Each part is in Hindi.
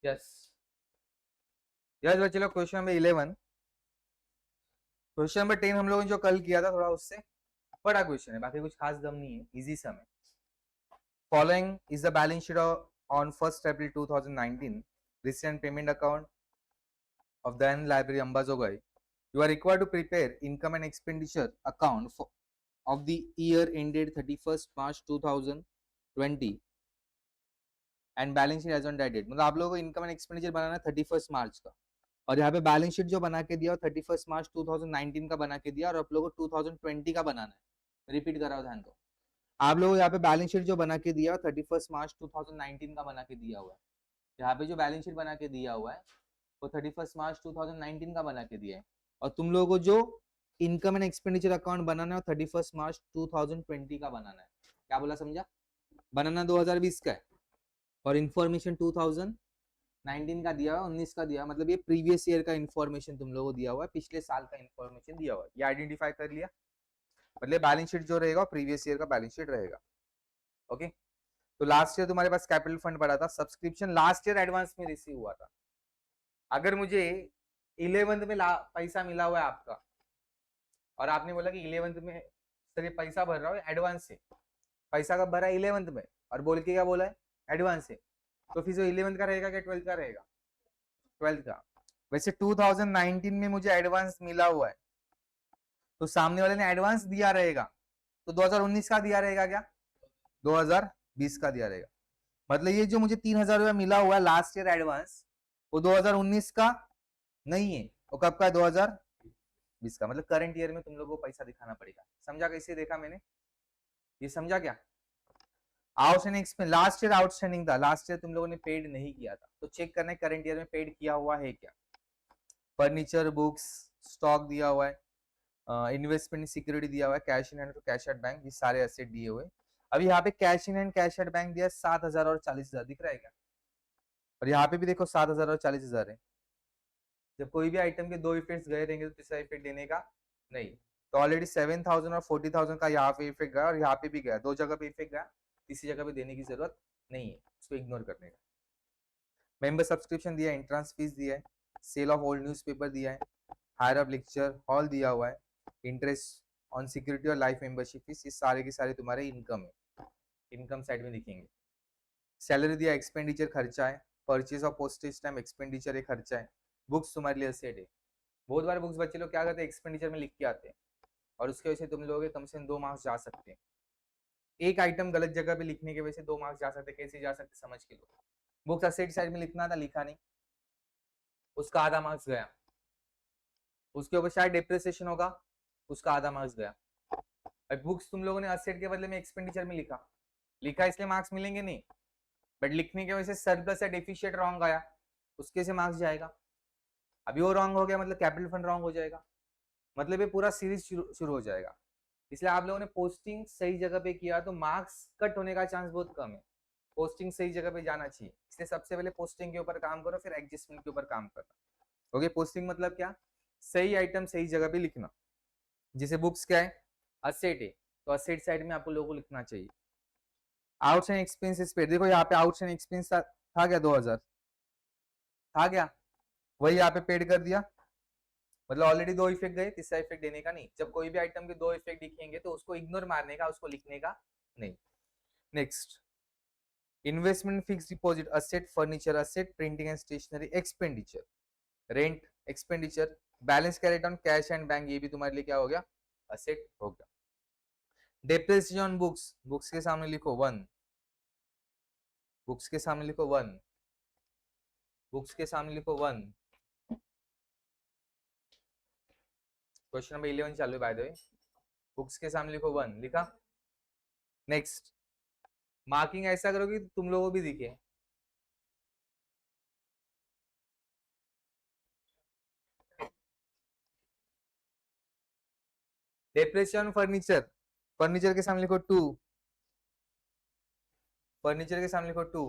यस यस बच्चे लोग, क्वेश्चन नंबर 11। क्वेश्चन नंबर 10 हम लोगों ने जो कल किया था थोड़ा उससे बड़ा क्वेश्चन है, बाकी कुछ खास दम नहीं है, इजी सम है। Following is the balance sheet on 1 April 2019, recent payment account of the library Ambazogai. You are required to prepare income and expenditure account of the year ended 31st March 2020 and balance sheet as on that date. मतलब आप लोगों को इनकम एंड एक्सपेंडिचर बनाना है 31 मार्च का, और यहाँ पे बैलेंस शीट जो बना के दिया 31 मार्च 2019 का बना के दिया, और आप लोगों को 2020 का बनाना है। रिपीट कर रहा हूँ, ध्यान दो। आप लोगों को यहाँ पे बैलेंस शीट जो बना के दिया 31 मार्च 2019 का बना के दिया हुआ है। यहाँ पे जो बैलेंस शीट बना के दिया हुआ है वो 31 मार्च 2019 का बना के दिया है, और तुम लोगों को जो इनकम एंड एक्सपेंडिचर अकाउंट बनाना है 31 मार्च 2020 का बनाना है। क्या बोला, समझा? बनाना 2020 का है, और इंफॉर्मेशन 2019 का दिया हुआ, 19 का दिया, मतलब ये प्रीवियस ईयर का इंफॉर्मेशन तुम लोगों को दिया हुआ है, पिछले साल का इंफॉर्मेशन दिया हुआ है। ये आइडेंटिफाई कर लिया, मतलब बैलेंस शीट जो रहेगा प्रीवियस ईयर का बैलेंस शीट रहेगा। ओके, तो लास्ट ईयर तुम्हारे पास कैपिटल फंड पड़ा था, सब्सक्रिप्शन लास्ट ईयर एडवांस में रिसीव हुआ था। अगर मुझे 11th में पैसा मिला हुआ है आपका, और आपने बोला कि 11th में सर ये पैसा भर रहा हूँ एडवांस से, पैसा कब भरा है? 11th में, और बोल के क्या बोला है? एडवांस से। तो फिर जो 11th का रहेगा क्या 12th का रहेगा? 12th का। वैसे 2019 में मुझे एडवांस मिला हुआ है, तो सामने वाले ने एडवांस दिया रहेगा, तो 2019 का दिया रहेगा क्या? 2020 का दिया रहेगा। मतलब ये जो मुझे 3,000 रुपया मिला हुआ है लास्ट ईयर एडवांस, वो 2019 का नहीं है, वो कब का है? 2020 का। मतलब करंट ईयर में तुम लोगों को पैसा दिखाना पड़ेगा। समझा? कैसे देखा मैंने ये, समझा क्या? Outstanding expense last year outstanding था, लास्ट ईयर तुम लोगों ने पेड नहीं किया था, तो चेक करना है करंट ईयर में पेड किया हुआ है क्या। फर्नीचर, बुक्स, स्टॉक दिया हुआ है, इन्वेस्टमेंट सिक्योरिटी दिया हुआ है, कैश इन हैंड और कैश एट बैंक, ये सारे एसेट दिए हुए। अभी यहाँ पे cash in hand cash at bank दिया 7,000 और 40,000 दिख रहा है क्या? और यहाँ पे भी देखो 7,000 और 40,000 है। जब कोई भी आइटम के दो इफेक्ट्स गए रहेंगे तो तीसरा इफेक्ट देने का नहीं। तो ऑलरेडी 7,000 और 40,000 का यहाँ पे इफेक्ट गया, और यहाँ पे भी गया, दो जगह पे इफेक्ट गया, तीसरी जगह पे देने की जरूरत नहीं है, उसको इग्नोर करने का। मेंबर सब्सक्रिप्शन दिया है, एंट्रेंस फीस दिया है, सेल ऑफ ओल्ड न्यूज़पेपर दिया है, हायर ऑफ लेक्चर हॉल दिया हुआ है, इंटरेस्ट ऑन सिक्योरिटी और लाइफ मेंबरशिप फीस, ये सारे के सारे तुम्हारे इनकम है, इनकम साइड में दिखेंगे। सैलरी दिया, एक्सपेंडिचर खर्चा है, purchase of postage time expenditure एक खर्चा है, बुक्स तुम्हारे लिए असेट है। बहुत बार बुक्स बच्चे लोग क्या करते हैं, एक्सपेंडिचर में लिख के आते हैं, और उसके वजह से तुम लोगों के कम से कम 2 मार्क्स जा सकते हैं। एक आइटम गलत जगह पे लिखने की वजह से 2 मार्क्स जा सकते हैं। कैसे जा सकते, समझ के लो। बुक्स असेट साइड में लिखना था, लिखा नहीं, उसका आधा मार्क्स गया। उसके ऊपर शायद डिप्रिसिएशन होगा, उसका आधा मार्क्स गया। बुक्स तुम लोगों ने असेट के बदले में एक्सपेंडिचर में लिखा, लिखा इसलिए मार्क्स मिलेंगे नहीं, बट लिखने की वजह से सरप्लस या डेफिशिएट रॉन्ग आया, उसके से मार्क्स जाएगा। अभी वो रॉन्ग हो गया मतलब कैपिटल फंड रॉन्ग हो जाएगा, मतलब ये पूरा सीरीज शुरू हो जाएगा। इसलिए आप लोगों ने पोस्टिंग सही जगह पे किया तो मार्क्स कट होने का चांस बहुत कम है। पोस्टिंग सही जगह पे जाना चाहिए, इसलिए सबसे पहले पोस्टिंग के ऊपर काम करो, फिर एडजस्टमेंट के ऊपर काम करना। ओके, पोस्टिंग मतलब क्या? सही आइटम सही जगह पे लिखना। जैसे बुक्स क्या है, असेट है, तो असेट साइड में आपको लोगों को लिखना चाहिए। आउट्स एंड एक्सपेंसेस पे देखो, यहाँ पे आउट्स एंड एक्सपेंस था क्या? 2,000 था क्या? वही यहाँ पे पेड कर दिया, मतलब ऑलरेडी दो इफेक्ट गए, तीसरा इफेक्ट देने का नहीं। जब कोई भी आइटम के दो इफेक्ट दिखेंगे तो उसको इग्नोर मारने का, उसको लिखने का नहीं। Next, investment, fix deposit asset, furniture asset, printing and stationery expenditure, rent expenditure, balance carried on cash and bank, ये भी तुम्हारे लिए क्या हो गया? असेट हो गया। डेप्रिसिएशन ऑन बुक्स, बुक्स के सामने लिखो 1, बुक्स के सामने लिखो 1, बुक्स के सामने लिखो 1। क्वेश्चन नंबर 11 चालू है बाय द वे। बुक्स के सामने लिखो 1, लिखा? नेक्स्ट, मार्किंग ऐसा करो कि तुम लोगों को भी दिखे। डेप्रिसिएशन फर्नीचर, फर्नीचर के सामने लिखो 2, फर्नीचर के सामने लिखो 2।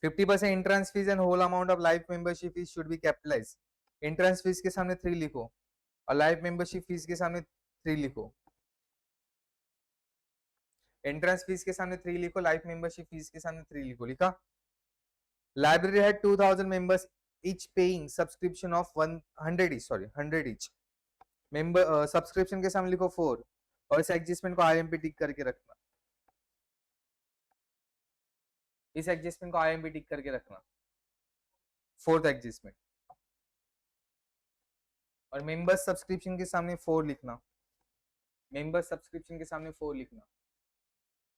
50% entrance fees and whole amount of life membership fees should be capitalise. Entrance fees के सामने 3 लिखो, और लाइफ मेंबरशिप फीस के सामने 3 लिखो। एंट्रेंस फीस के सामने 3 लिखो, लाइफ मेंबरशिप फीस के सामने 3 लिखो। लिखा? Library had 2000 members each paying subscription of 100 each, sorry 100 each member subscription के सामने लिखो 4 और इस एडजस्टमेंट को आईएमपी टिक करके रखना, इस एडजस्टमेंट को आईएमपी टिक करके रखना, फोर्थ एडजस्टमेंट। और मेंबर सब्सक्रिप्शन के सामने 4 लिखना, मेंबर सब्सक्रिप्शन के सामने 4 लिखना,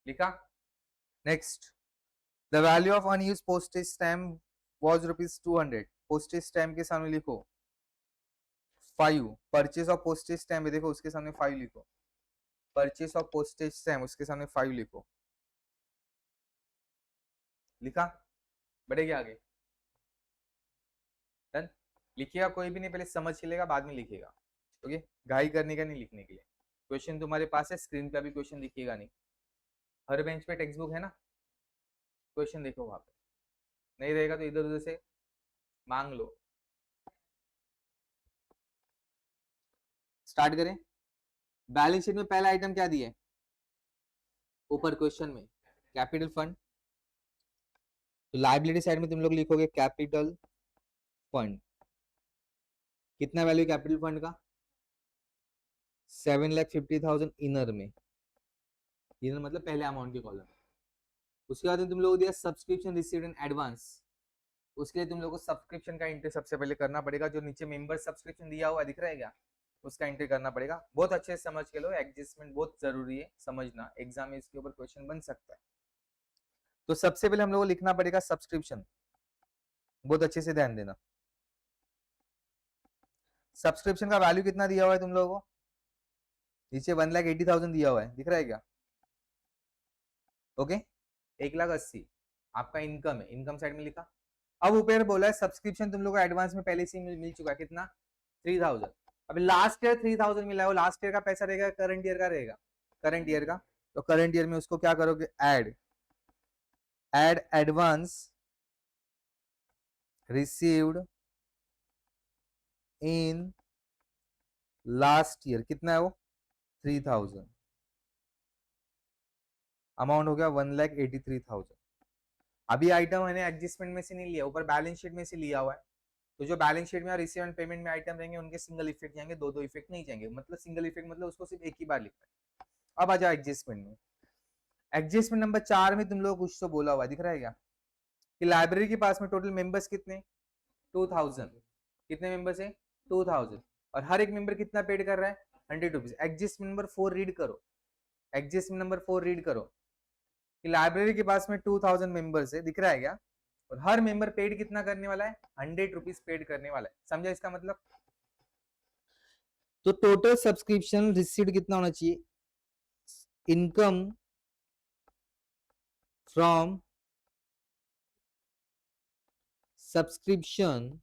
लिखा। Next, the value of unused postage stamp was ₹200, postage stamp के सामने लिखो 5, परचेज ऑफ पोस्टेज स्टैम्प देखो उसके सामने 5 लिखो, परचेज ऑफ पोस्टेज स्टैम्प उसके सामने 5 लिखो, लिखा। बढ़ेगा आगे, डन। लिखिएगा कोई भी नहीं, पहले समझ के लेगा बाद में लिखेगा, ओके। घाई करने का नहीं लिखने के लिए। क्वेश्चन तुम्हारे पास है, स्क्रीन पे भी क्वेश्चन दिखिएगा नहीं, हर बेंच पे टेक्स्ट बुक है ना, क्वेश्चन देखो वहां पे, नहीं रहेगा तो इधर उधर से मांग लो। स्टार्ट करें। बैलेंस शीट में पहला आइटम क्या दिया है ऊपर क्वेश्चन में, कैपिटल फंड। तो लाइबिलिटी साइड में तुम लोग लिखोगे कैपिटल फंड, कितना वैल्यू कैपिटल फंड का 7,50,000 इनर में, इनर मतलब पहले अमाउंट के कॉलम। उसके बाद तुम लोग दिया सब्सक्रिप्शन रिसीव्ड इन एडवांस, उसके लिए तुम लोग को सब्सक्रिप्शन का एंट्री सबसे पहले करना पड़ेगा, जो नीचे मेंबर सब्सक्रिप्शन दिया हुआ दिख रहा है क्या, उसका एंट्री करना पड़ेगा। बहुत अच्छे से समझ के लो, एडजस्टमेंट बहुत जरूरी है समझना, एग्जाम में इसके ऊपर क्वेश्चन बन सकता है। तो सबसे पहले हम लोग को लिखना पड़ेगा सब्सक्रिप्शन, बहुत अच्छे से ध्यान देना। सब्सक्रिप्शन का वैल्यू कितना दिया हुआ है तुम लोगों को, नीचे 1,80,000 दिया हुआ है, दिख रहा है क्या, ओके। 1,80,000 आपका इनकम है, इनकम साइड में लिखा। अब ऊपर बोला है सब्सक्रिप्शन तुम लोग को एडवांस में पहले से मिल चुका है, कितना 3,000। अभी लास्ट ईयर 3,000 मिला है, वो लास्ट ईयर का पैसा रहेगा करंट ईयर का रहेगा, करंट ईयर का। तो करंट ईयर में उसको क्या करोगे, add advance received in last year, कितना है वो 3,000, अमाउंट हो गया 1,83,000। अभी आइटम मैंने एडजस्टमेंट में से नहीं लिया, ऊपर बैलेंस शीट में से लिया हुआ है। तो जो बैलेंस शीट में और रिसीव एंड पेमेंट में आइटम रहेंगे उनके सिंगल इफेक्ट जाएंगे, दो इफेक्ट नहीं जाएंगे। मतलब सिंगल इफेक्ट मतलब उसको सिर्फ एक ही बार लिखना है। अब आ जाओ एडजस्टमेंट में। एडजस्टमेंट नंबर 4 में तुम लोग कुछ तो बोला हुआ दिख रहा है क्या, कि लाइब्रेरी के पास में टोटल मेंबर्स कितने 2,000, कितने मेंबर्स है 2,000, और हर एक मेंबर कितना पेड कर रहा है ₹100। एडजस्टमेंट नंबर 4 रीड करो, एडजस्टमेंट नंबर 4 रीड करो, कि लाइब्रेरी के पास में 2,000 मेंबर्स है, दिख रहा है क्या, और हर मेंबर पेड कितना करने वाला है ₹100 पेड करने वाला है, समझा इसका मतलब। तो टोटल सब्सक्रिप्शन रिसीव्ड कितना होना चाहिए, income from subscription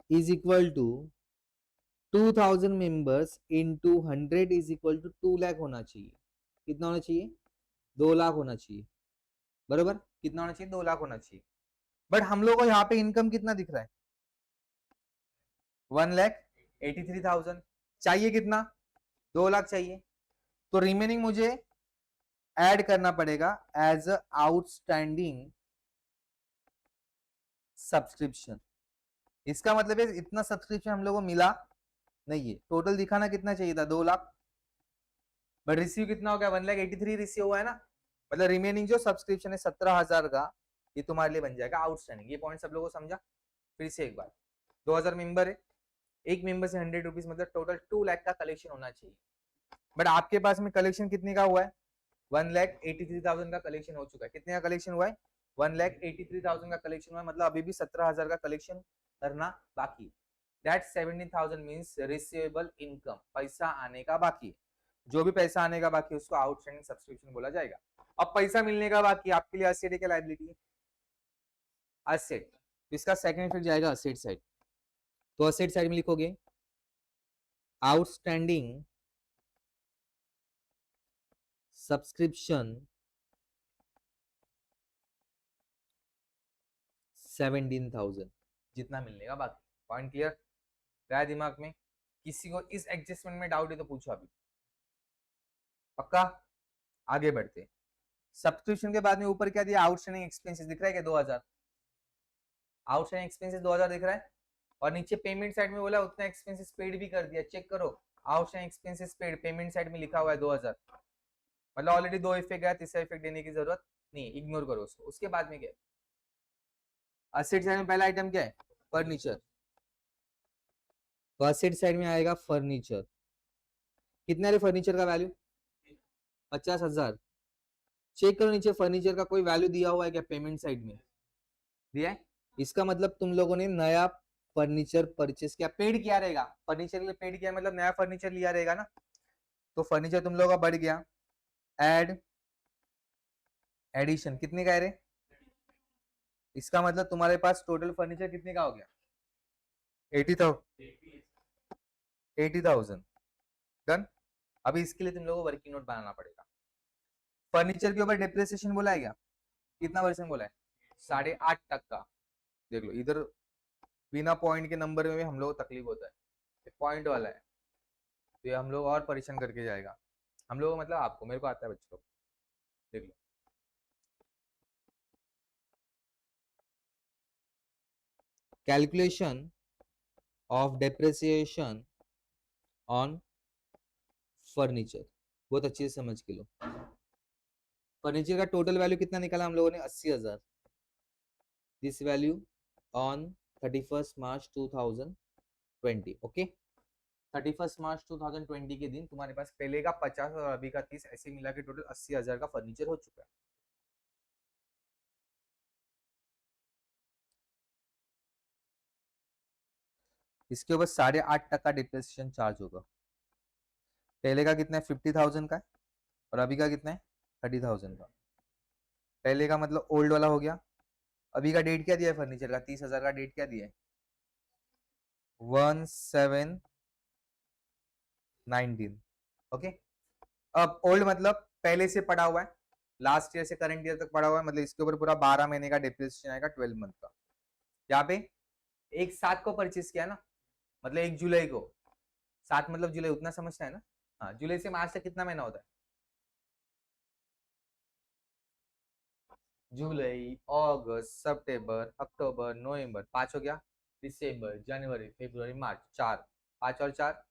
is equal to 2,000 members into 100 is equal to 2 lakh होना चाहिए। कितना होना चाहिए 2 लाख होना चाहिए, बराबर। कितना होना चाहिए 2 लाख होना चाहिए। बट हम लोग को यहाँ पे इनकम कितना दिख रहा है 1,83,000, चाहिए कितना 2 लाख चाहिए। तो रिमेनिंग मुझे ऐड करना पड़ेगा एज अ आउटस्टैंडिंग सब्सक्रिप्शन। इसका मतलब है इतना सब्सक्रिप्शन हम लोग को मिला नहीं है, टोटल दिखाना कितना चाहिए था 2 लाख, बट रिसीव कितना हो गया 1,83,000 रिसीव हुआ है ना। मतलब रिमेनिंग जो सब्सक्रिप्शन है 17,000 का, ये तुम्हारे लिए बन जाएगा आउटस्टैंडिंग। ये पॉइंट सब लोगों को समझा, फिर से एक बार 2,000 मेंबर है, एक मेंबर से ₹100, मतलब टोटल 2 लाख का कलेक्शन होना चाहिए। बट आपके पास में कलेक्शन कितने का हुआ है 1,83,000 का कलेक्शन हो चुका है। कितने का कलेक्शन हुआ है 1,83,000 का कलेक्शन हुआ है, मतलब अभी भी 17,000 का कलेक्शन करना बाकी। दैट 17,000 मींस रिसीवेबल इनकम, पैसा आने का बाकी। जो भी पैसा आने का बाकी उसको आउटस्टैंडिंग सब्सक्रिप्शन बोला जाएगा। अब पैसा मिलने का बाकी आपके लिए असेट है क्या लायबिलिटी है, असेट। तो इसका सेकंड इफेक्ट जाएगा असेट साइड। तो असेट साइड में लिखोगे आउटस्टैंडिंग सब्सक्रिप्शन 17,000, जितना मिलने का बाकी। पॉइंट क्लियर रहा दिमाग में। किसी को इस एडजस्टमेंट में डाउट है तो पूछो अभी, पक्का। आगे बढ़ते सब्सक्रिप्शन के बाद में ऊपर क्या दिया, आउटस्टैंडिंग एक्सपेंसेस दिख रहा है क्या, 2000, आउटस्टैंडिंग एक्सपेंसेस 2000 दिख रहा है, और नीचे पेमेंट साइड में बोला उतना एक्सपेंसेस पेड भी कर दिया, चेक करो, outstanding expenses paid payment side में लिखा हुआ है 2000, मतलब ऑलरेडी 2 इफेक्ट है, तीसरा इफेक्ट देने की जरूरत नहीं, इग्नोर करो उसको। उसके बाद में क्या है, असेट साइड में पहला आइटम क्या है, फर्नीचर, तो असेट साइड में आएगा फर्नीचर, कितना है फर्नीचर का वैल्यू, 50,000, चेक करो नीचे फर्नीचर का कोई वैल्यू दिया हुआ है क्या, पेमेंट साइड में दिया है, इसका मतलब तुम लोगों ने नया फर्नीचर परचेस किया, पेड किया रहेगा, फर्नीचर के लिए पेड किया मतलब नया फर्नीचर लिया रहेगा ना, तो फर्नीचर तुम लोगों का बढ़ गया, एड एडिशन कितने का है रे, इसका मतलब तुम्हारे पास टोटल फर्नीचर कितने का हो गया, 80,000 डन। अभी इसके लिए तुम लोगों को वर्किंग नोट बनाना पड़ेगा। फर्नीचर के ऊपर डेप्रिसिएशन बोला है क्या, कितना परसेंट बोला है, 8.5% का। देख लो इधर बिना पॉइंट के नंबर में भी हम लोग को तकलीफ होता है, पॉइंट वाला है तो ये हम लोग और परेशान करके जाएगा, हम लोग मतलब आपको, मेरे को आता है बच्चों, देख लो calculation of depreciation on furniture, बहुत अच्छे से समझ के लो। फर्नीचर का टोटल वैल्यू कितना निकाला हम लोगों ने, 80,000, this value on 31 March 2020, okay. 31 मार्च 2020 के दिन तुम्हारे पास पहले का 50 और अभी का 30, ऐसे मिला के टोटल 80,000 का फर्नीचर हो चुका है। इसके ऊपर 8.5% डिप्रिसिएशन चार्ज होगा। पहले का कितना है, 50,000 का है, और अभी का कितना है, 30,000 का। पहले का मतलब ओल्ड वाला हो गया, अभी का डेट क्या दिया है फर्नीचर का, 30,000 का डेट क्या दिया है, 1/7/19, ओके। अब ओल्ड मतलब पहले से पड़ा हुआ है, लास्ट ईयर से करंट ईयर तक पड़ा हुआ है, मतलब इसके ऊपर पूरा 12 महीने का डिप्रिसिएशन आएगा, 12 मंथ का। यहाँ पे 1/7 को परचेस किया ना, मतलब 1 जुलाई को, 7 मतलब जुलाई, उतना समझता है ना, हाँ, जुलाई से मार्च तक कितना महीना होता है, जुलाई, अगस्त, सितंबर, अक्टूबर, नवंबर, 5 हो गया, दिसंबर, जनवरी, फरवरी, मार्च, 4, 5 और 4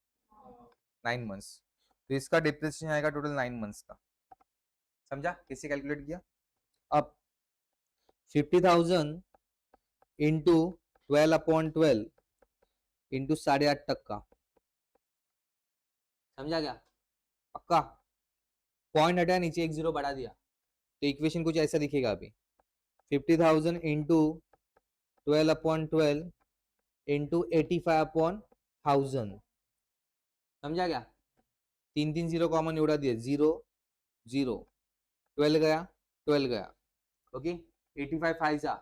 9 मंथ्स, तो इसका डिप्रिसिएशन आएगा टोटल 9 मंथ्स का। समझा कैसे कैलकुलेट किया। अब 50,000 इंटू 12/12 इंटू 8.5%, समझा क्या, पक्का। पॉइंट हटाया, नीचे एक जीरो बढ़ा दिया, तो इक्वेशन कुछ ऐसा दिखेगा अभी, 50,000 इंटू 12/12 इंटू 85/1000, समझा क्या, 3 जीरो कॉमन उड़ा दिए, 0 0, 12 गया, 12 गया, ओके। 85 फाइजा,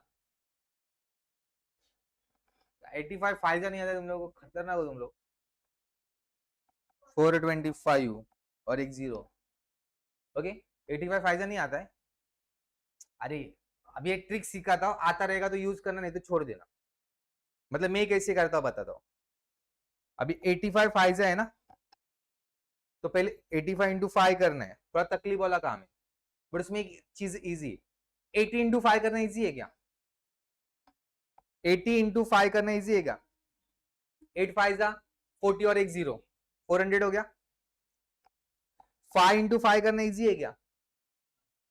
85 फाइजा नहीं आता तुम लोग को, खतरनाक हो तुम लोग, 425 और एक जीरो, ओके। 85 फाइजा नहीं आता है, अरे अभी एक ट्रिक सिखाता हूँ, आता रहेगा तो यूज करना, नहीं तो छोड़ देना, मतलब मैं कैसे करता हूँ बताता हूँ। अभी 85 फाइजा है ना, तो पहले 85 इंटू 5 करना है, थोड़ा तकलीफ वाला काम है, बट उसमें एक चीज इजी है। 80 इंटू 5 करना इजी है क्या, 80 इंटू 5 करना इजी है क्या, 8 फाइजा 40 और एक जीरो, 400 हो गया। 5 इंटू 5 करना इजी है क्या,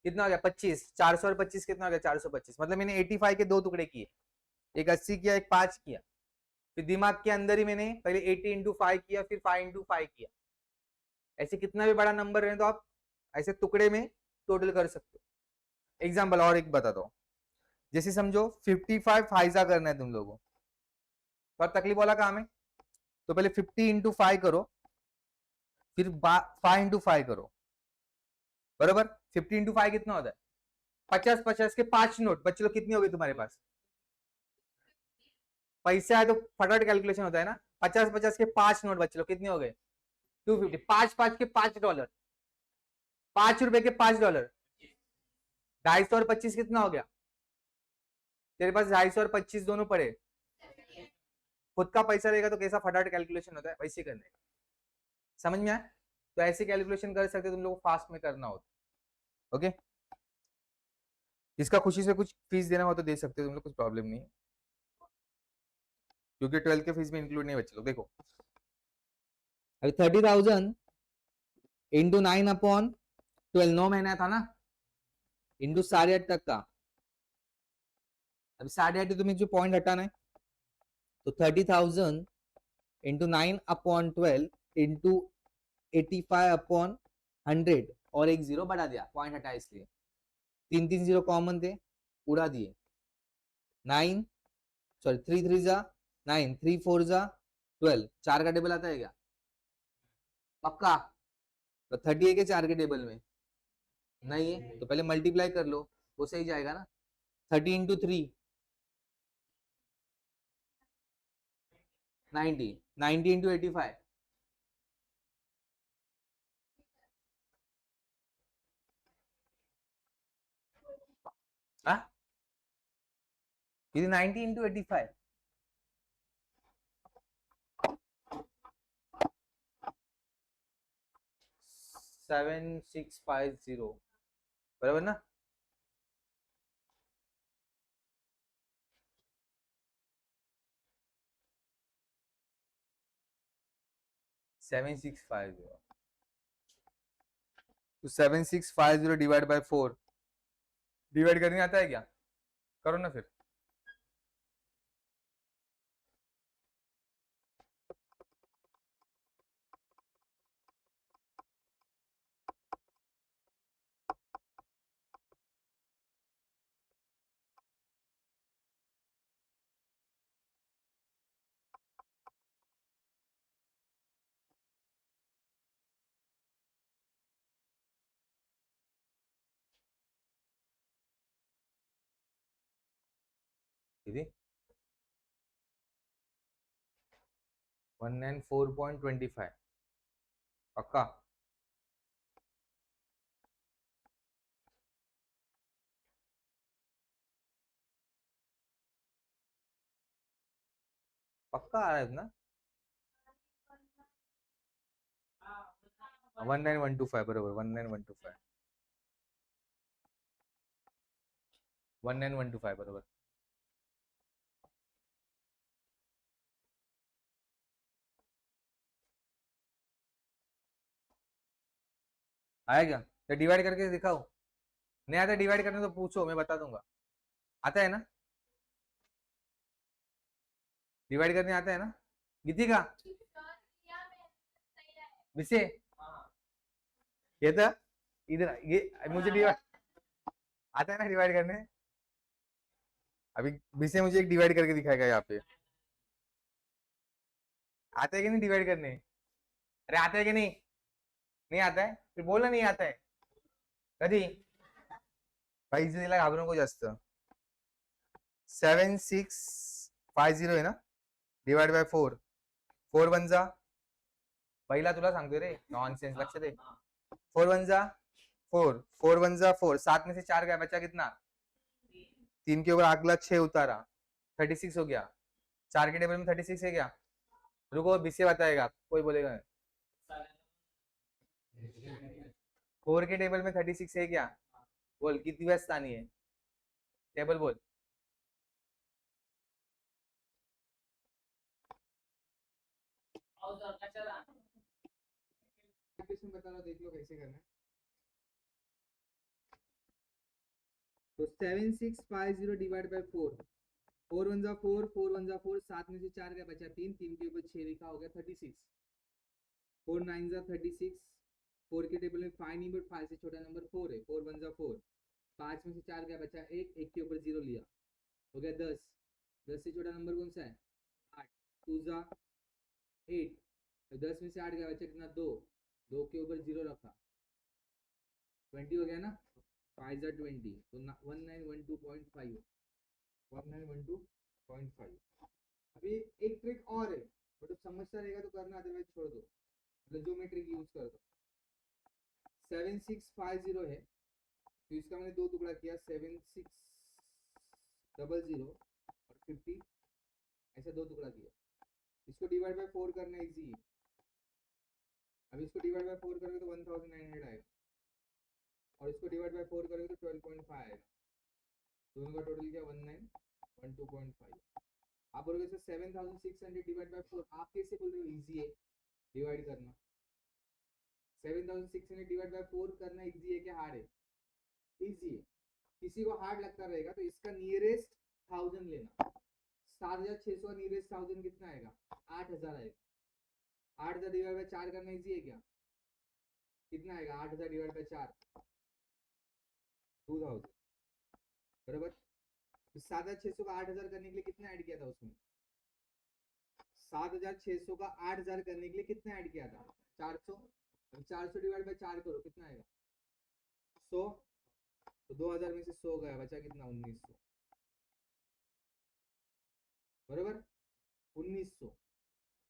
कितना हो गया, 25, 400 और 25 कितना हो गया, 425, मतलब मैंने 85 के दो टुकड़े किए, एक 80 किया, एक 5 किया, फिर दिमाग के अंदर ही मैंने पहले 80 इंटू 5 किया, फिर 5 इंटू 5 किया, ऐसे कितना भी बड़ा नंबर रहे तो आप ऐसे टुकड़े में टोटल कर सकते हो। एग्जाम्पल और एक बताता हूँ, जैसे समझो 55 फाइजा करना है तुम लोगों को, थोड़ा तकलीफ वाला काम है, तो पहले 50 इंटू 5 करो, फिर 5 इंटू 5 करो, बरोबर। 50 इंटू 5 कितना होता है, 50 50 के 5 नोट, बच्चे लोग कितनी हो गई तुम्हारे पास, पैसा है तो फटाफट कैलकुलेशन होता है ना, 50 50 के 5 नोट, बच्चे लोग कितने हो गए, 250, 5 5 के $5, ₹5 के $5, 250 और 25 कितना हो गया, तेरे पास 250 और 25 दोनों पड़े, खुद का पैसा रहेगा तो कैसा फटाफट कैलकुलेशन होता है, वैसे करने का, समझ में आया। तो ऐसे कैलकुलेशन कर सकते तुम लोग फास्ट में करना हो, ओके। इसका खुशी से कुछ फीस देना हो तो दे सकते हो तुम लोग, कुछ प्रॉब्लम नहीं है, क्योंकि 12 के फीस में इंक्लूड नहीं है बच्चे लोग। देखो अभी 30,000 इंटू 9/12, 9 महीना था ना, इंटू 8.5 तक का। अभी 8.5 तुम्हें जो पॉइंट हटाना है, तो 30,000 इंटू 9/12 इंटू 85/100 और एक जीरो बढ़ा दिया, पॉइंट हटाया इसलिए। 3 3 जीरो कॉमन थे, उड़ा दिए। 9 सॉरी 3 3 जा 9, 3 4 जा 12, 4 का टेबल आता है क्या? पक्का? तो 30 है क्या 4 के टेबल में? नहीं है, तो पहले मल्टीप्लाई कर लो, वो सही जाएगा ना। 30 इंटू 3 90, 90 इंटू 85 हाँ, ये 90 इंटू 85 7650 बराबर ना। सेवन सिक्स फाइव जीरो, तो 7650 डिवाइड बाय 4, डिवाइड करने आता है क्या? करो ना फिर। दीदी 194.25 पक्का? पक्का आ रहा है ना? 19125 बरोबर, 19125, 19125 बरोबर। आया क्या? तो डिवाइड करके दिखाओ। नहीं आता डिवाइड करने तो पूछो, मैं बता दूंगा। आता है ना? डिवाइड करने आता है ना? कितनी का विषय? ये तो इधर ये मुझे डिवाइड आता है ना डिवाइड करने। अभी विषय मुझे एक डिवाइड करके दिखाएगा यहाँ पे। आता है कि नहीं डिवाइड करने? अरे आता है कि नहीं? नहीं आता है फिर बोलना नहीं आता है कधी। भाई इथे तिला घाबरू नको जास्त। 7650 आहे ना, डिवाइड बाय 4, 4 वन जा, पहिला तुला सांगतोय रे नॉनसेंस, लक्ष दे। 4 वन जा 4, 4 वन जा 4, 7 में से 4 गया, बचा कितना? 3 के ऊपर अगला 6 उतारा, 36 हो गया। 4 के टेबल में 36 है क्या? रुको बीसे बताएगा, कोई बोलेगा नहीं। 4 के टेबल में 36 है क्या? बोल कितनी व्यस्त आनी है, टेबल बोल। बता रहा देख लो कैसे करना है। तो 7650 डिवाइड बाय 4, 4 वन जा 4, 4 वन जा 4, 7 में से 4 का बचा 3, 3 के ऊपर 6 लिखा हो गया 36, 4 9 जा 36, 4 के टेबल में 5 नहीं बट 5 से छोटा नंबर 4 है, 4 वन जा 4, 5 में से 4 का बचा 1, 1 के ऊपर 0 लिया, हो गया 10, 10 से छोटा नंबर कौन सा है? 8, 2 जा 8, तो 10 में से 8 का बचा कितना? 2, 2 के ऊपर 0 रखा, 20 हो गया ना, 5 जा 20, तो 1912.5, 1912.5। अभी एक ट्रिक और है, बट समझता रहेगा तो करना, अदरवाइज छोड़ दो, मतलब जो मैं ट्रिक यूज कर दो। 7650 है, तो इसका मैंने दो टुकड़ा किया, 7600 और 50, ऐसा दो टुकड़ा किया। इसको डिवाइड बाय 4 करना इजी है। अब इसको डिवाइड बाय 4 करोगे तो 1900 आएगा, और इसको डिवाइड बाय 4 करोगे तो 12.5 आएगा। दोनों का टोटल क्या 1912.5। आप बोलोगे सर 7600 डिवाइड बाय 4, आप कैसे बोल रहे हो इजी है डिवाइड करना? 7600 डिवाइड बाय 4 करना इजी है क्या हार्ड है? इजी है। किसी को हार्ड लगता रहेगा तो इसका नियरेस्ट 1000 लेना। 7600 नियरेस्ट 1000 कितना आएगा? 8000 आएगा। 8000 डिवाइड बाय 4 करना इजी है क्या? कितना आएगा 8000 डिवाइड बाय 4? 2000 बराबर। 7600 का 8000 करने के लिए कितना ऐड किया था उसमें? 7600 का 8000 करने के लिए कितना ऐड किया था? 400। 400 डिवाइड बाय 4 करो, कितना आएगा? 100। तो 2000 में से 100 गया, बचा कितना? 1900 बराबर। 1900।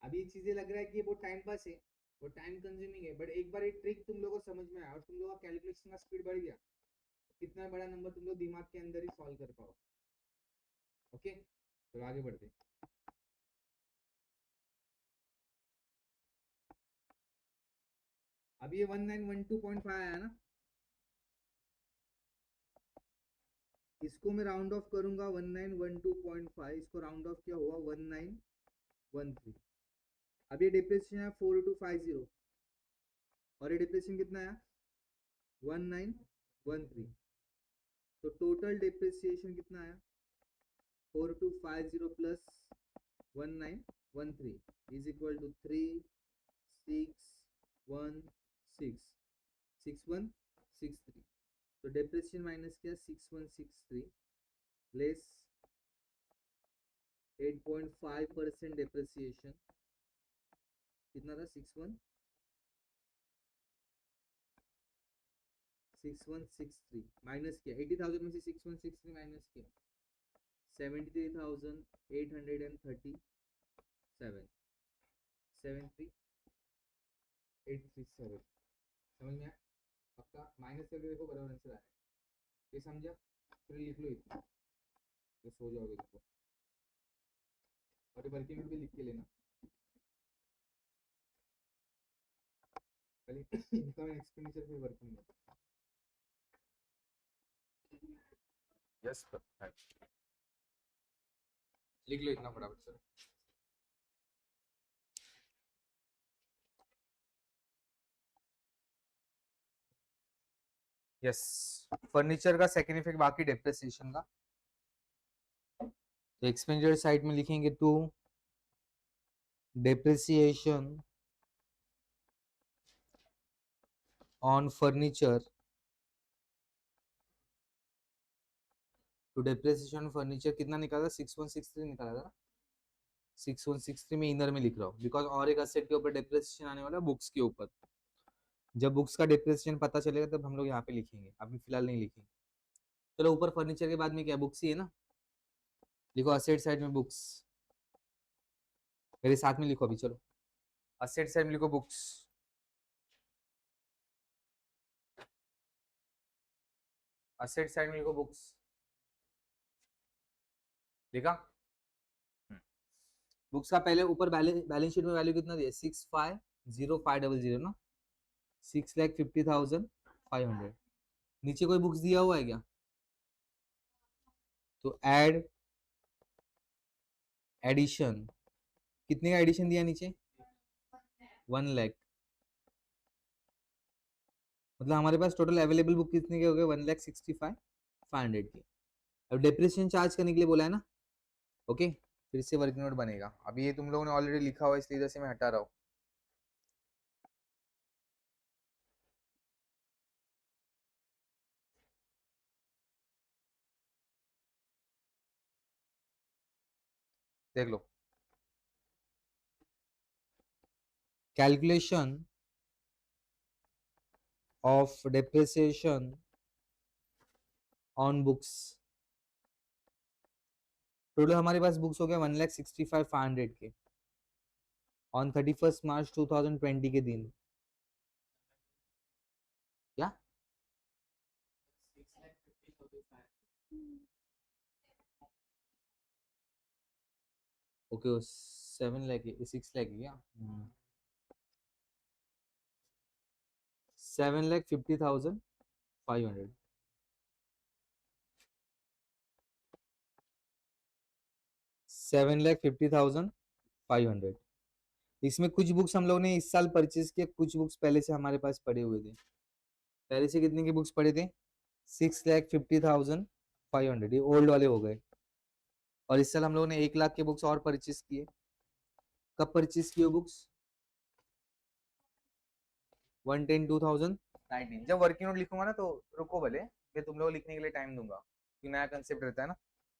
अभी ये चीजें लग रहा है कि वो टाइम पास है, वो टाइम कंज्यूमिंग है, बट एक बार ये ट्रिक तुम लोगों को समझ में आया और तुम लोगों का कैलकुलेशन का स्पीड बढ़ गया, कितना बड़ा नंबर तुम लोग दिमाग के अंदर ही सॉल्व कर पाओ। ओके, तो आगे बढ़ते। अभी ये 1912.5 आया ना, इसको मैं राउंड ऑफ करूंगा 1912.5, इसको राउंड ऑफ किया हुआ 1913। अब ये डिप्रेशन है 4250 और ये डिप्रेशन कितना है? 1913। तो टोटल डिप्रिसिएशन कितना आया? 4250 प्लस 1913 इज इक्वल टू 6163। तो डिप्रिसिएशन माइनस किया 6163 लेस 8.5% डिप्रिसिएशन, कितना था? 6163 माइनस किया 80,000 में से 6163 माइनस किया 73,837, 73837। समझ में आया? पक्का माइनस करके देखो, बराबर आंसर आएगा। ये समझा? फिर लिख लो इतना, तो सो जाओगे देखो। और ये वर्किंग नोट भी लिख के लेना, पहले इनकम एंड एक्सपेंडिचर फिर वर्किंग नोट। यस सर, लिख लो इतना फटाफट सर। यस, फर्नीचर का सेकंड इफेक्ट बाकी डेप्रिसिएशन का। तो एक्सपेंडिचर साइड में लिखेंगे to depreciation on furniture, to depreciation furniture कितना निकाला? 6163 निकाला था। 6163 में इनर में लिख रहा हूँ बिकॉज और एक असेट के ऊपर डेप्रिसिएशन आने वाला है, बुक्स के ऊपर। जब बुक्स का डेप्रिसिएशन पता चलेगा तब हम लोग यहाँ पे लिखेंगे, अभी फिलहाल नहीं लिखेंगे। चलो, ऊपर फर्नीचर के बाद में क्या बुक्स ही है ना, लिखो असेट साइड में बुक्स। मेरे साथ में लिखो अभी, चलो असेट साइड में लिखो बुक्स। असेट साइड में लिखो बुक्स। लिखा? बुक्स का पहले ऊपर बैलेंस शीट में वैल्यू कितना दिया? 650500 ना, 6,50,500। नीचे कोई बुक्स दिया हुआ है क्या? तो एड एडिशन, कितने का एडिशन दिया नीचे? 1 लाख। मतलब हमारे पास टोटल अवेलेबल बुक कितने के हो गए? 1,65,500 के। अब डेप्रिसिएशन चार्ज करने के लिए बोला है ना, ओके। फिर से वर्किंग नोट बनेगा। अभी ये तुम लोगों ने ऑलरेडी लिखा हुआ इसलिए इधर से मैं हटा रहा हूँ। देख लो, calculation of depreciation on books. Total हमारे पास बुक्स हो गया 1,65,500 के ऑन 31 मार्च 2020 के दिन। क्या? ओके, 7 लाख 6 लाख क्या? 7,50,500। 7,50,500। इसमें कुछ बुक्स हम लोग ने इस साल परचेज किए, कुछ बुक्स पहले से हमारे पास पड़े हुए थे। पहले से कितने की बुक्स पड़े थे? 6,50,500, ये ओल्ड वाले हो गए। और इस साल हम लोगों ने 1 लाख के बुक्स और परचेज किए। कब परचेज किए बुक्स? 1/10/2019। जब वर्किंग नोट लिखूंगा ना तो रुको भले, मैं तुम लोग लिखने के लिए टाइम दूंगा, कि नया कंसेप्ट रहता है ना।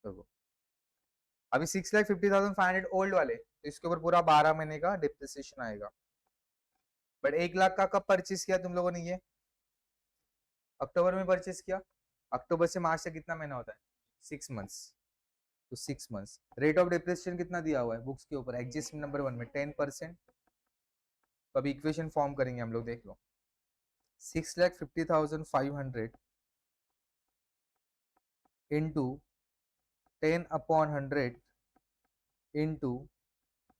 तो अभी 6,50,500 ओल्ड वाले, तो इसके ऊपर पूरा 12 महीने का डिप्रिसिएशन आएगा। बट 1 लाख का कब परचेज किया तुम लोगों ने? ये अक्टूबर में परचेज किया। अक्टूबर से मार्च से कितना महीना होता है? 6 मंथ्स। तो 6 मंथ्स। रेट ऑफ डिप्रिसिएशन कितना दिया हुआ है बुक्स के ऊपर? एडजस्टमेंट नंबर 1 में 10%। तो अभी इक्वेशन फॉर्म करेंगे हम लोग, देख लो। 6,50,500 इंटू 10/100 इंटू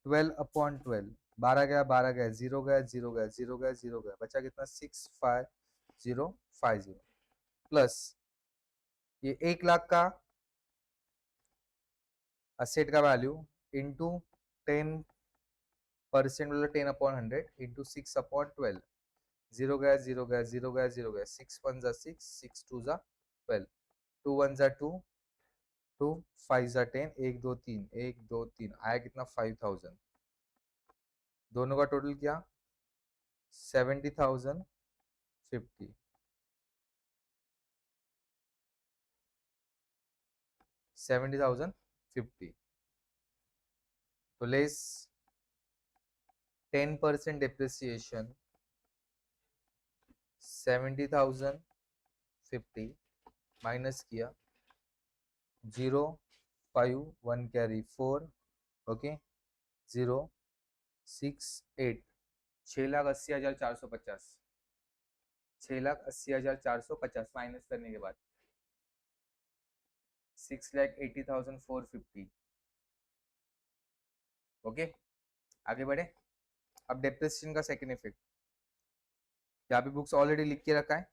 12/12। 12 गया, 12 गया, 0 गया, 0 गया, 0 गया, 0 गया, बचा कितना? 6,50,50 प्लस ये 1 लाख का असेट का वैल्यू इंटू 10%, मतलब 10/100 इंटू 6/12। 0 गया, 0 गया, 0 गया, 0 गया, 6 1 जा 6, 6 2 जा 12, 2 1 जा 2, 2 5 जा 10, 1 2 3, 1 2 3, आया कितना? 5,000। दोनों का टोटल क्या? 70,050। 70,050। तो लेस 10% डिप्रिसिएशन, 70,050 माइनस किया 0 5 1 कैरी 4, ओके, 0 6 8, 6,80,450। 6,80,450 माइनस करने के बाद 6,80,450। ओके, आगे बढ़े। अब डेप्रिसिएशन का सेकंड इफेक्ट, यहाँ पे बुक्स ऑलरेडी लिख के रखा है।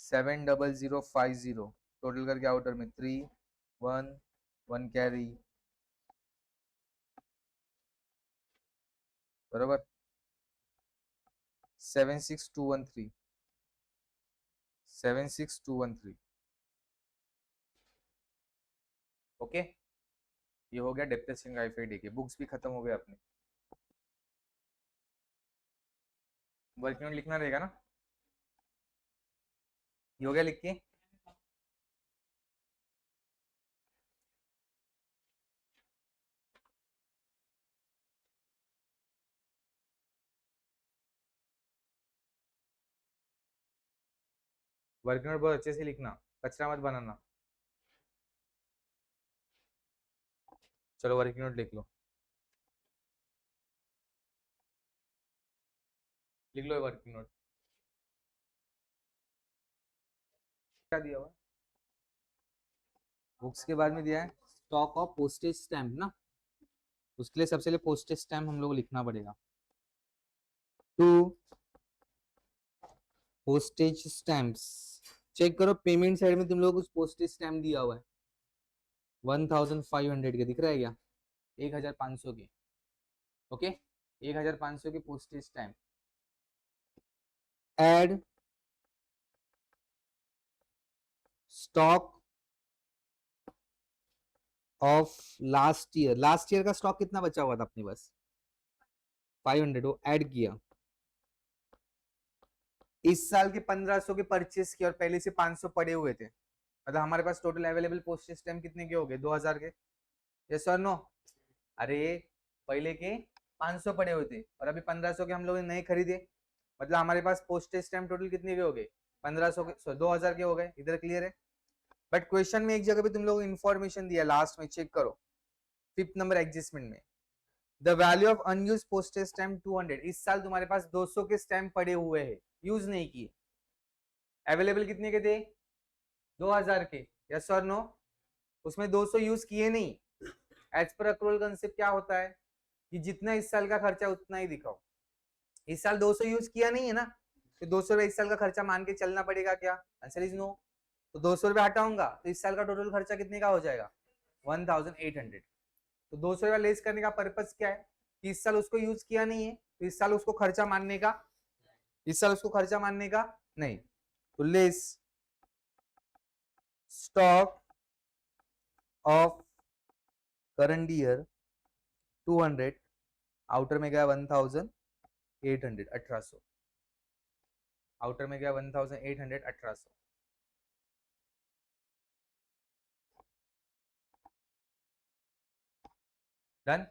7,00,50 टोटल करके आउटर में 3 1 1 कैरी, बराबर 7,6213। 7,6213। ओके, ये हो गया डेप्रिसिएशन का इफेक्ट। देखिए बुक्स भी खत्म हो गए अपने। वर्किंग नोट लिखना रहेगा ना? ये हो गया लिख के। वर्किंग नोट बहुत अच्छे से लिखना, कचरा मत बनाना। चलो वर्किंग नोट लिख लो, लिख लो वर्किंग नोट। क्या दिया हुआ बुक्स के बाद में? दिया है स्टॉक ऑफ पोस्टेज स्टैम्प ना, उसके लिए सबसे पहले पोस्टेज स्टैम्प हम लोग को लिखना पड़ेगा। टू पोस्टेज स्टैम्प्स, चेक करो पेमेंट साइड में तुम लोग कुछ पोस्टेज स्टैम्प दिया हुआ है 1,500 के, दिख रहा है क्या? 1,500 के। ओके, 1,500 के postage stamp. Add stock of last year. Last year का स्टॉक कितना बचा हुआ था अपने पास? 500, वो ऐड किया। इस साल के 1,500 के परचेस किए और पहले से 500 पड़े हुए थे, मतलब हमारे पास टोटल अवेलेबल पोस्टेज स्टैम्प कितने के हो गए? 2,000 के। यस और नो? अरे पहले के 500 पड़े हुए थे और अभी 1,500 के हम लोग ने नए खरीदे, मतलब हमारे पास पोस्टेज स्टैम्प टोटल कितने के हो गए? 1,500 के, 2,000 के हो गए। इधर क्लियर है? बट क्वेश्चन में एक जगह पे तुम लोग इन्फॉर्मेशन दिया लास्ट में, चेक करो 5th नंबर एडजस्टमेंट में, the value of unused postage stamp 200। इस साल तुम्हारे पास 200 के स्टैम्प पड़े हुए हैं, यूज नहीं किए। अवेलेबल कितने के थे? 2,000 के। यस और नो? उसमें 200 यूज किए नहीं। एज पर अक्रूवल कंसेप्ट क्या होता है कि जितना इस साल का खर्चा उतना ही दिखाओ। इस साल 200 यूज किया नहीं है ना, तो 200 रुपए इस साल का खर्चा मान के चलना पड़ेगा क्या? Answer is no. तो 200 रुपए हटाऊंगा तो इस साल का टोटल खर्चा कितने का हो जाएगा? 1,800। तो 200 लेस करने का पर्पस क्या है कि इस साल उसको यूज किया नहीं है, तो इस साल उसको खर्चा मानने का, इस साल उसको खर्चा मानने का नहीं। तो less stock of current year 200, outer में गया 1800, 1800, आउटर में गया 1800, 1800। डन,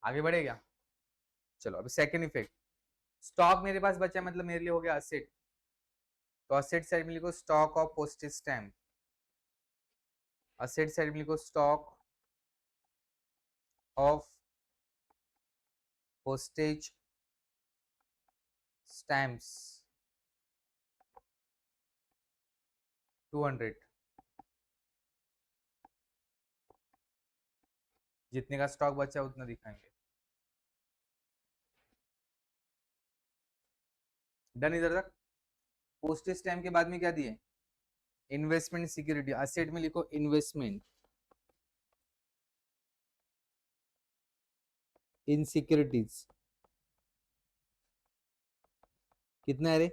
आगे बढ़े क्या? चलो अभी सेकंड इफेक्ट, स्टॉक मेरे पास बचा मतलब मेरे लिए हो गया असेट, तो असेट साइड में लिखो stock of postage stamp, asset side में लिखो स्टॉक ऑफ पोस्टेज स्टैम्प्स 200, जितने का स्टॉक बचा उतना दिखाएंगे। डन इधर तक। पोस्टेज स्टैम्प के बाद में क्या दिए, इन्वेस्टमेंट सिक्योरिटी, असेट में लिखो इन्वेस्टमेंट इन सिक्योरिटीज, कितना है रे?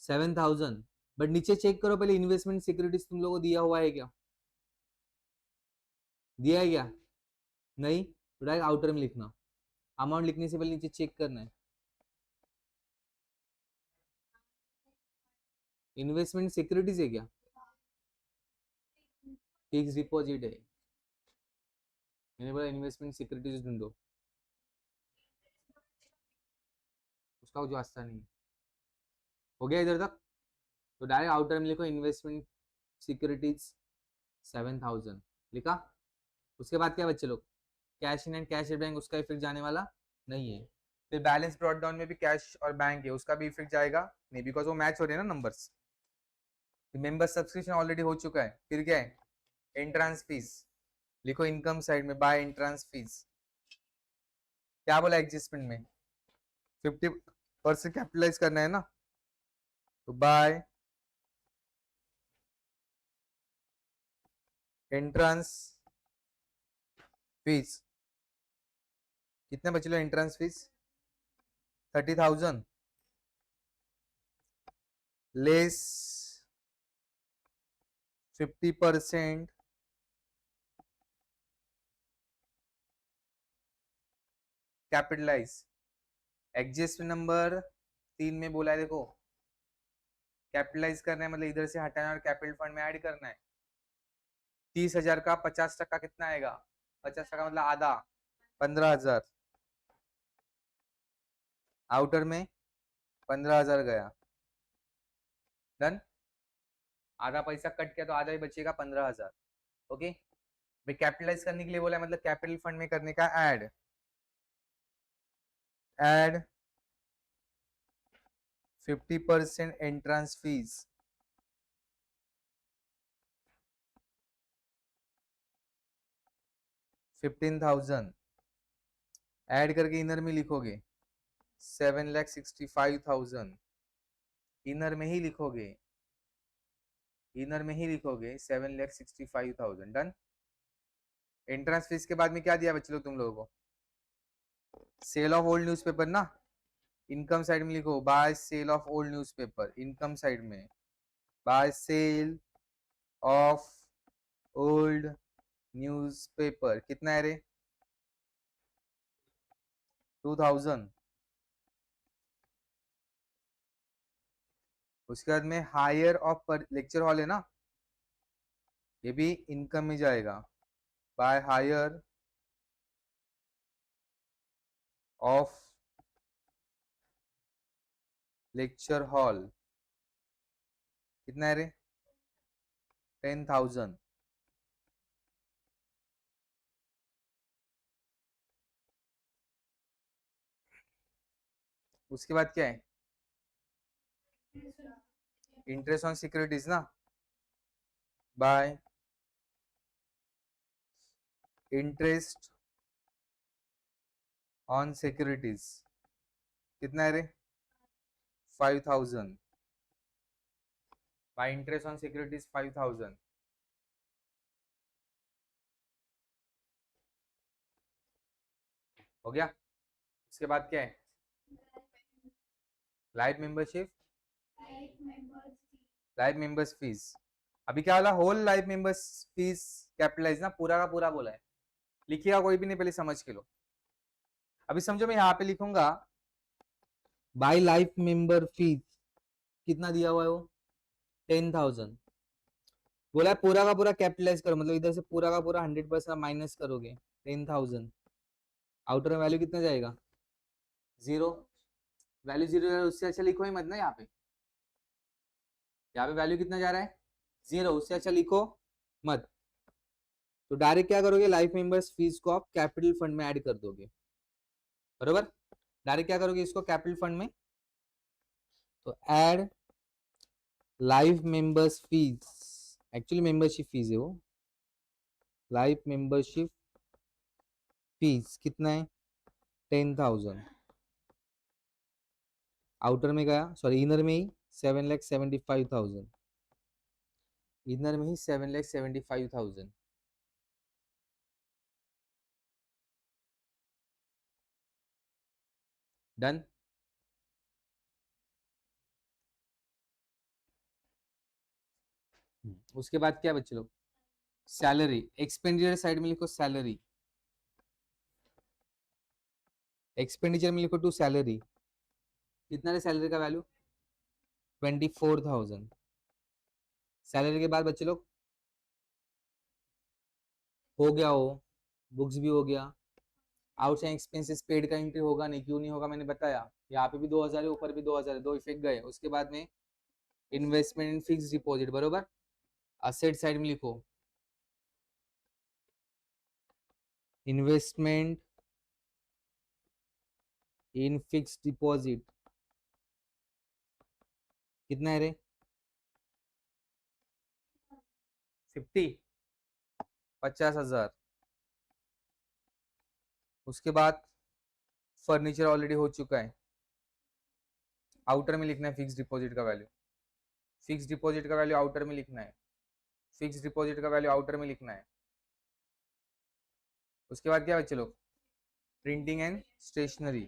7000। बट नीचे चेक करो पहले, इन्वेस्टमेंट सिक्योरिटीज तुम लोगों को दिया हुआ है क्या? दिया है क्या? नहीं, तो डायरेक्ट आउटर में लिखना, अमाउंट लिखने से पहले नीचे चेक करना है। इन्वेस्टमेंट सिक्योरिटीज है क्या? फिक्स डिपॉजिट है, मैंने बोला इन्वेस्टमेंट सिक्योरिटीज ढूंढो, उसका कुछ वास्ता नहीं। हो गया इधर तक? तो डायरेक्ट आउटर में लिखो इन्वेस्टमेंट सिक्योरिटीज 7000, लिखा। उसके बाद क्या बच्चे लोग, cash in and cash at bank, उसका इफेक्ट जाने वाला नहीं है। फिर बैलेंस ब्रॉट डाउन में भी कैश और बैंक है, उसका भी इफेक्ट जाएगा नहीं, बिकॉज वो मैच हो रहे हैं ना नंबर्स। मेंबर सब्सक्रिप्शन ऑलरेडी हो चुका है, फिर क्या है, एंट्रेंस फीस लिखो इनकम साइड में, बाय एंट्रेंस फीस। क्या बोला एडजस्टमेंट में, 50% कैपिटलाइज करना है ना, तो बाय एंट्रेंस फीस, कितने बचे लो entrance fees, 30,000 less 50% capitalise. Adjustment number 3 में बोला है, देखो कैपिटलाइज करना है मतलब इधर से हटाना और कैपिटल फंड में ऐड करना है। 30,000 का 50% कितना आएगा, 50% मतलब आधा, 15,000, आउटर में 15,000 गया। डन, आधा पैसा कट किया तो आधा ही बचेगा 15,000। ओके, भाई कैपिटलाइज करने के लिए बोला है मतलब कैपिटल फंड में करने का add, add 50% entrance fees, $15,000 add करके इनर में लिखोगे 7,65,000, इनर में ही लिखोगे, इनर में ही लिखोगे 7,65,000। डन। एंट्रेंस फीस के बाद में क्या दिया बच्चे लोग तुम लोगों को, सेल ऑफ ओल्ड न्यूज़पेपर ना, इनकम साइड में लिखो by sale of old newspaper, income side में by sale of old newspaper, कितना है रे, 2,000। उसके बाद में हायर ऑफ पर लेक्चर हॉल है ना, ये भी इनकम में जाएगा, by hire of lecture hall, कितना है रे, 10,000। उसके बाद क्या है, इंटरेस्ट ऑन सिक्योरिटीज ना, बाय इंटरेस्ट ऑन सिक्योरिटीज, कितना है रे, 5,000, बाय इंटरेस्ट ऑन सिक्योरिटीज 5,000। हो गया। उसके बाद क्या है? Life membership, life members fees. अभी क्या वाला whole life members fees capitalise ना, पूरा का पूरा बोला है, लिखिएगा कोई भी नहीं, पहले समझ के लो। अभी समझो मैं यहाँ पे लिखूंगा बाय लाइफ मेंबर फीस, कितना दिया हुआ है वो? 10,000। बोला है पूरा का पूरा कैपिटलाइज करो, मतलब इधर से पूरा का पूरा 100% माइनस करोगे 10,000, आउटर में वैल्यू कितना जाएगा? 0। वैल्यू 0 उससे अच्छा लिखो ही मत ना, यहाँ पे वैल्यू कितना जा रहा है? 0, उससे अच्छा लिखो मत। तो डायरेक्ट क्या करोगे, लाइफ मेंबर्स फीस को आप कैपिटल फंड में ऐड कर दोगे, बरोबर। डायरेक्ट क्या करोगे इसको कैपिटल फंड में, तो add life members fees, actually membership fees है वो, लाइफ मेंबरशिप फीस कितना है? 10,000। आउटर में गया, सॉरी इनर में ही 7,75,000, इनर में ही 7,75,000। डन। उसके बाद क्या बच्चे लोग? सैलरी, एक्सपेंडिचर साइड में लिखो सैलरी, एक्सपेंडिचर में लिखो टू सैलरी, कितना है सैलरी का वैल्यू? 24,000। सैलरी के बाद बच्चे लोग हो गया हो, बुक्स भी हो गया, आउटसाइड एक्सपेंसेस पेड का एंट्री होगा नहीं, क्यों नहीं होगा मैंने बताया, यहाँ पे भी 2,000 है, ऊपर भी 2,000 है, दो इफेक्ट गए। उसके बाद में इन्वेस्टमेंट इन फिक्स डिपॉजिट, बरोबर। असेट साइड में लिखो इन्वेस्टमेंट इन फिक्स डिपॉजिट, कितना है रे? 50,000। उसके बाद फर्नीचर ऑलरेडी हो चुका है, आउटर में लिखना है फिक्स डिपॉजिट का वैल्यू, फिक्स डिपॉजिट का वैल्यू आउटर में लिखना है, फिक्स डिपॉजिट का वैल्यू आउटर में लिखना है। उसके बाद क्या बच्चे लोग? Printing and stationery,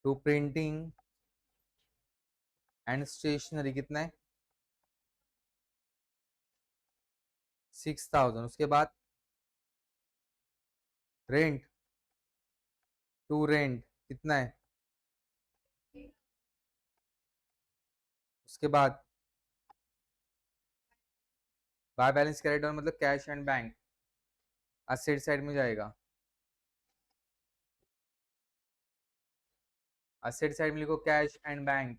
to printing and stationery कितना है? 6,000। उसके बाद रेंट, टू रेंट कितना है? उसके बाद बाय बैलेंस कैरी डाउन मतलब cash and bank, asset side में जाएगा, असेट साइड में लिखो कैश एंड बैंक।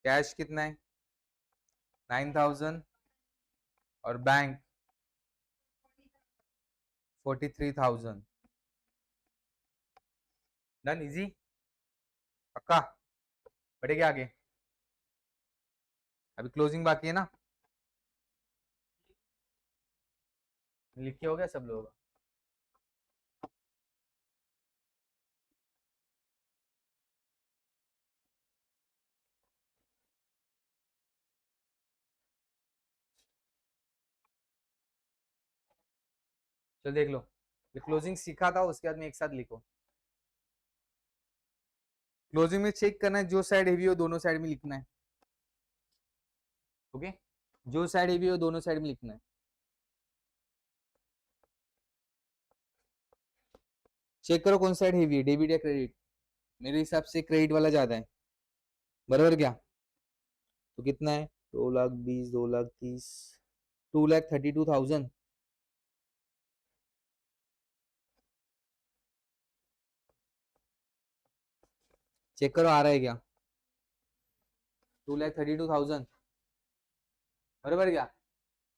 कैश कितना है? 9,000 और बैंक 43,000। डन, इजी, पक्का। बढ़ेगा आगे, अभी क्लोजिंग बाकी है ना, लिख के हो गया सब लोगों का? चल देख लो, ये क्लोजिंग सीखा था, उसके बाद में एक साथ लिखो। क्लोजिंग में चेक करना है, जो साइड हेवी हो दोनों साइड में लिखना है, ओके। जो साइड हेवी हो दोनों साइड में लिखना है। चेक करो कौन साइड हेवी है, डेबिट या क्रेडिट। मेरे हिसाब से क्रेडिट वाला ज्यादा है, बराबर क्या? तो कितना है? 2,20,000, 2,30,000, 2,32,000। चेक करो आ रहा है क्या? 2,32,000, बराबर क्या?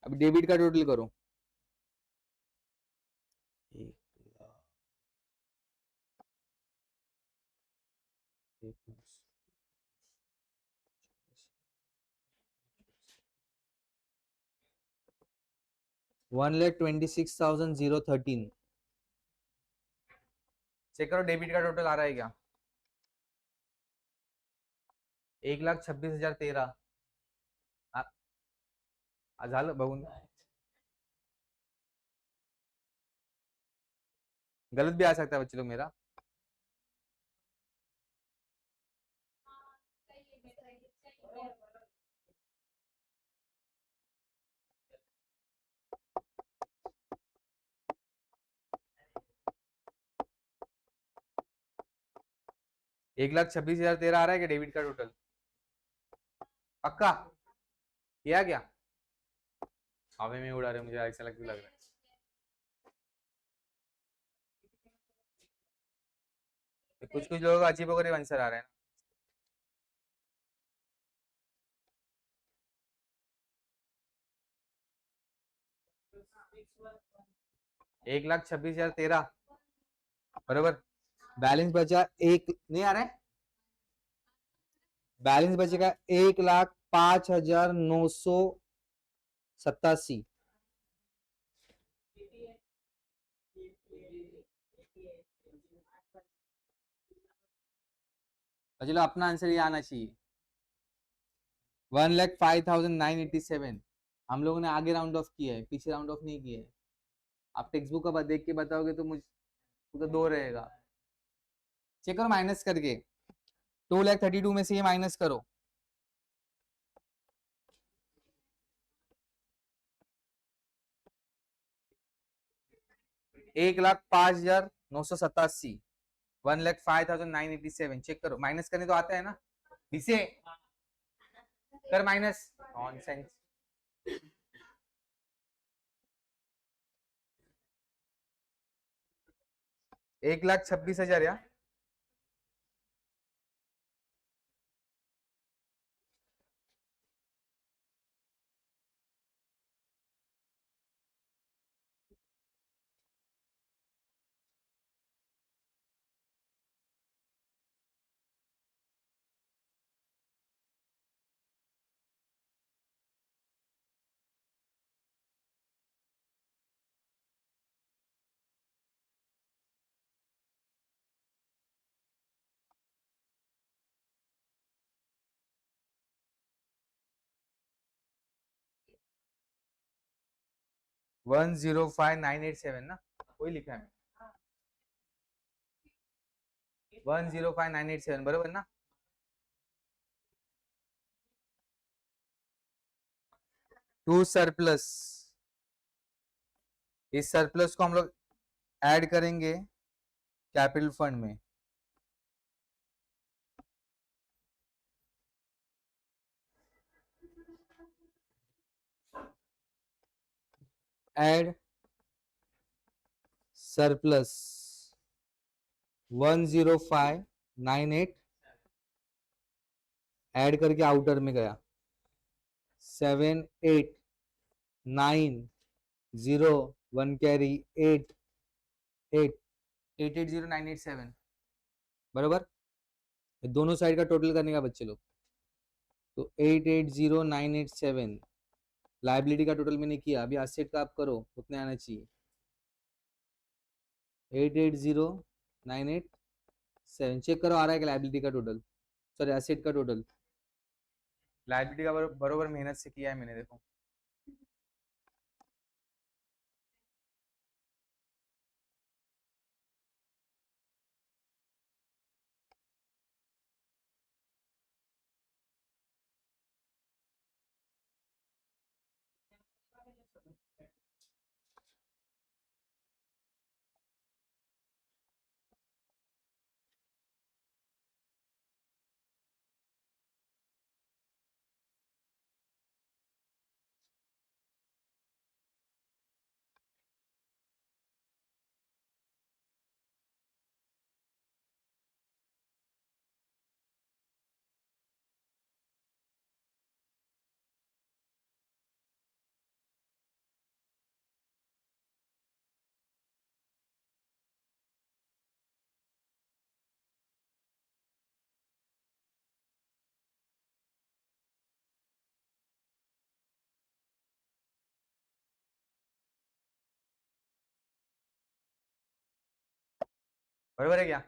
अभी डेबिट का टोटल करो, 1,26,013। चेक करो डेबिट का टोटल आ रहा है क्या? 1,26,013। झालं बघून, गलत भी आ सकता है बच्चे लोग मेरा। एक लाख 26,000 तेरा आ रहा है क्या डेबिट का टोटल? पक्का किया क्या? हवा में उड़ा रहे, मुझे ऐसा लग रहा है। कुछ कुछ लोगों का अजीब वगैरह आंसर आ रहा है ना। 1,26,000 तेरह बराबर। बैलेंस बचा एक, नहीं आ रहा है, बैलेंस बचेगा 1,05,987। चलो अपना आंसर ये आना चाहिए 1,05,987। हम लोगों ने आगे राउंड ऑफ किया है, पीछे राउंड ऑफ नहीं किया है। आप टेक्स्ट बुक का देख के बताओगे तो मुझे तो दो रहेगा। चेक करो माइनस करके, 2,32,000 में से ये माइनस करो। एक लाख 5,987, 1,05,987। चेक करो, माइनस करने तो आता है ना इसे, कर माइनस, नॉनसेंस। 1,26,000 या 1,05,987 ना, वही लिखा है 1,05,987 बराबर ना। टू सरप्लस, इस सरप्लस को हम लोग ऐड करेंगे कैपिटल फंड में। ऐड सरप्लस 1,05,98 ऐड करके आउटर में गया 7,8,9,0 1 कैरी 8,8,8,0,987 बराबर। दोनों साइड का टोटल करने का बच्चे लोग, तो 8,8,0,987 लाइबिलिटी का टोटल मैंने किया, अभी असेट का आप करो, उतने आना चाहिए 8,8,0,987। चेक करो आ रहा है कि लाइबिलिटी का टोटल, सॉरी एसेट का टोटल। लाइबिलिटी का बरोबर मेहनत से किया है मैंने, देखो बराबर है क्या?